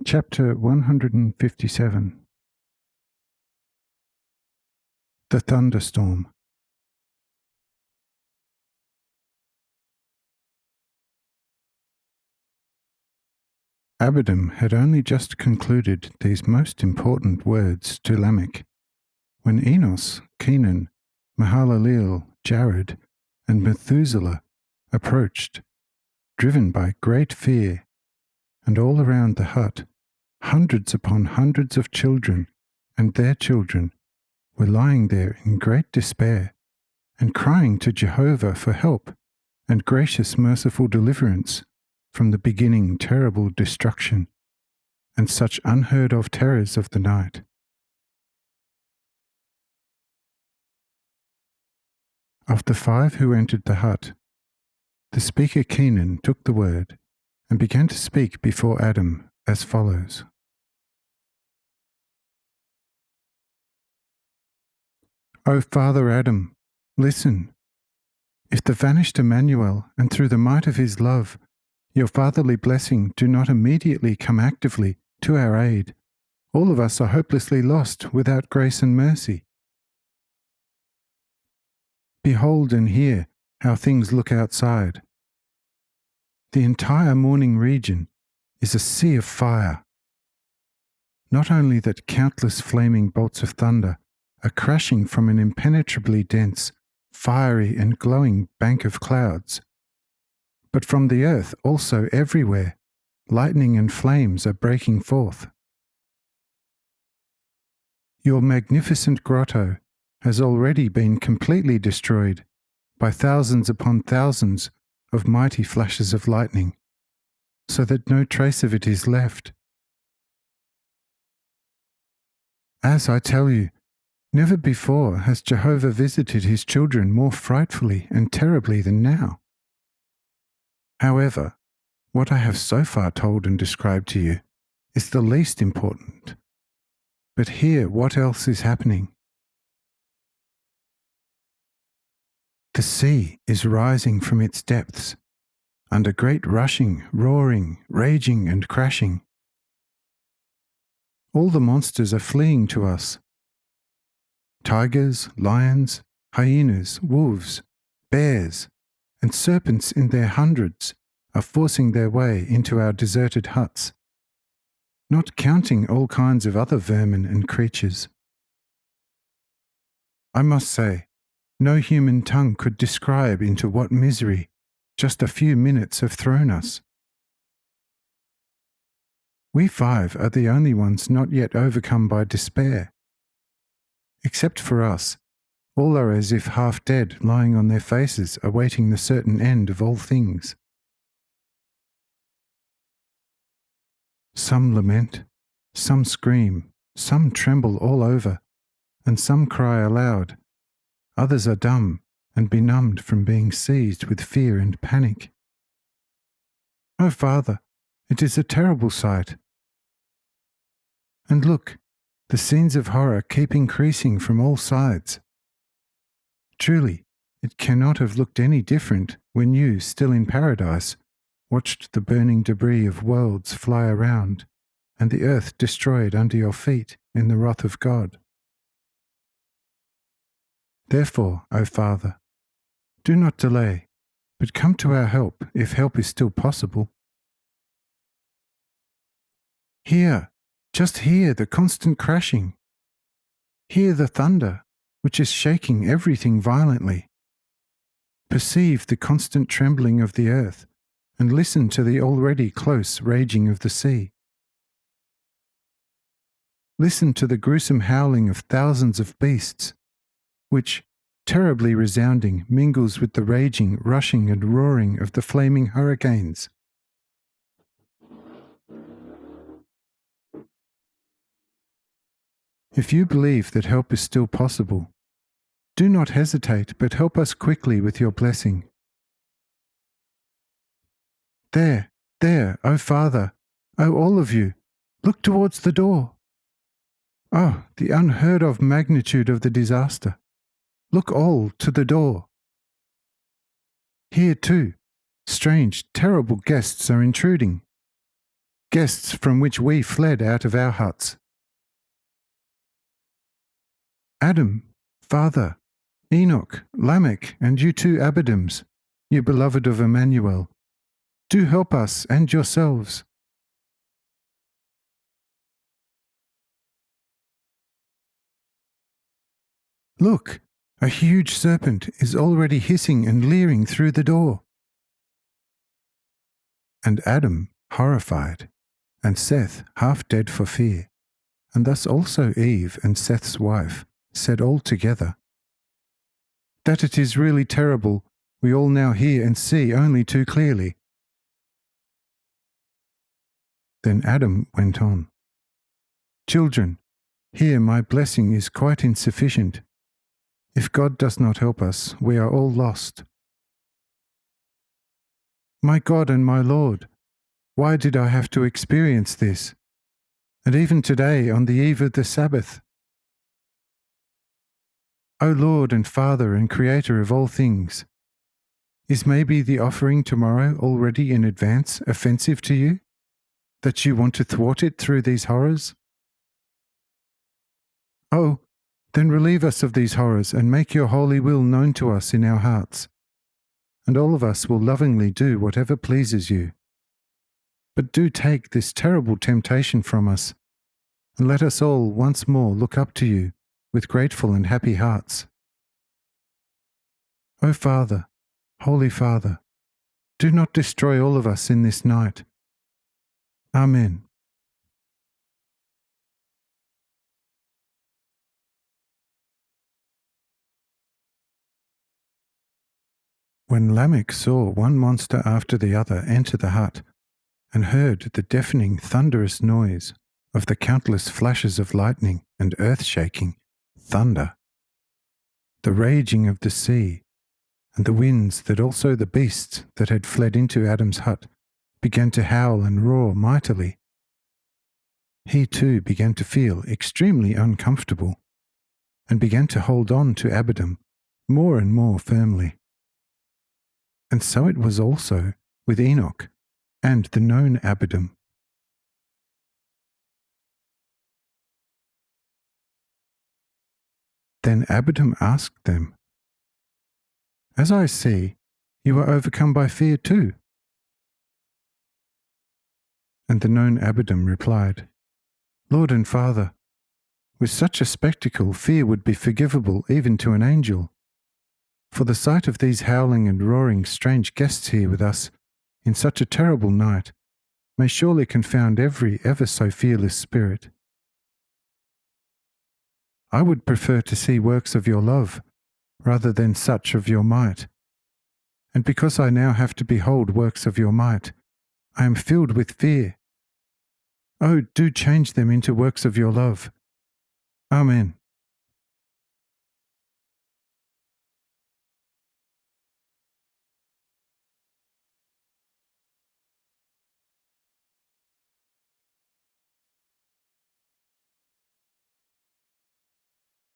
Chapter 157. The Thunderstorm. Abiram had only just concluded these most important words to Lamech, when Enos, Kenan, Mahalaleel, Jared, and Methuselah approached, driven by great fear, and all around the hut, hundreds upon hundreds of children and their children were lying there in great despair, and crying to Jehovah for help and gracious merciful deliverance from the beginning terrible destruction and such unheard of terrors of the night. Of the 5 who entered the hut, the speaker Kenan took the word and began to speak before Adam as follows. O Father Adam, listen. If the vanished Emmanuel, and through the might of his love, your fatherly blessing, do not immediately come actively to our aid, all of us are hopelessly lost without grace and mercy. Behold and hear how things look outside. The entire morning region is a sea of fire. Not only that countless flaming bolts of thunder are crashing from an impenetrably dense, fiery and glowing bank of clouds, but from the earth also everywhere, lightning and flames are breaking forth. Your magnificent grotto has already been completely destroyed by thousands upon thousands of mighty flashes of lightning, so that no trace of it is left. As I tell you, never before has Jehovah visited his children more frightfully and terribly than now. However, what I have so far told and described to you is the least important. But hear what else is happening. The sea is rising from its depths, under great rushing, roaring, raging, and crashing. All the monsters are fleeing to us. Tigers, lions, hyenas, wolves, bears, and serpents in their hundreds are forcing their way into our deserted huts, not counting all kinds of other vermin and creatures. I must say, no human tongue could describe into what misery just a few minutes have thrown us. We 5 are the only ones not yet overcome by despair. Except for us, all are as if half dead, lying on their faces, awaiting the certain end of all things. Some lament, some scream, some tremble all over, and some cry aloud. Others are dumb and benumbed from being seized with fear and panic. Oh, Father, it is a terrible sight. And look, the scenes of horror keep increasing from all sides. Truly, it cannot have looked any different when you, still in paradise, watched the burning debris of worlds fly around, and the earth destroyed under your feet in the wrath of God. Therefore, O Father, do not delay, but come to our help, if help is still possible. Hear, just hear the constant crashing. Hear the thunder, which is shaking everything violently. Perceive the constant trembling of the earth, and listen to the already close raging of the sea. Listen to the gruesome howling of thousands of beasts, which, terribly resounding, mingles with the raging, rushing, and roaring of the flaming hurricanes. If you believe that help is still possible, do not hesitate, but help us quickly with your blessing. There, O Father, O all of you, look towards the door. Oh, the unheard of magnitude of the disaster. Look all to the door. Here too, strange, terrible guests are intruding. guests from which we fled out of our huts. Adam, Father, Enoch, Lamech, and you two Abidims, you beloved of Emmanuel, do help us and yourselves. Look, a huge serpent is already hissing and leering through the door. And Adam, horrified, and Seth, half dead for fear, and thus also Eve and Seth's wife, said all together, "That it is really terrible, we all now hear and see only too clearly." Then Adam went on, "Children, here my blessing is quite insufficient. If God does not help us, we are all lost. My God and my Lord, why did I have to experience this? And even today, on the eve of the Sabbath? O Lord and Father and Creator of all things, is maybe the offering tomorrow already in advance offensive to you, that you want to thwart it through these horrors? Oh, then relieve us of these horrors and make your holy will known to us in our hearts, and all of us will lovingly do whatever pleases you. But do take this terrible temptation from us, and let us all once more look up to you with grateful and happy hearts. O Father, Holy Father, do not destroy all of us in this night. Amen. When Lamech saw one monster after the other enter the hut, and heard the deafening, thunderous noise of the countless flashes of lightning and earth-shaking thunder, the raging of the sea, and the winds that also the beasts that had fled into Adam's hut began to howl and roar mightily, he too began to feel extremely uncomfortable, and began to hold on to Abidim more and more firmly. And so it was also with Enoch and the known Abidim. Then Abidim asked them, "As I see, you are overcome by fear too." And the known Abidim replied, "Lord and Father, with such a spectacle fear would be forgivable even to an angel. For the sight of these howling and roaring strange guests here with us in such a terrible night may surely confound every ever so fearless spirit. I would prefer to see works of your love rather than such of your might. And because I now have to behold works of your might, I am filled with fear. Oh, do change them into works of your love. Amen."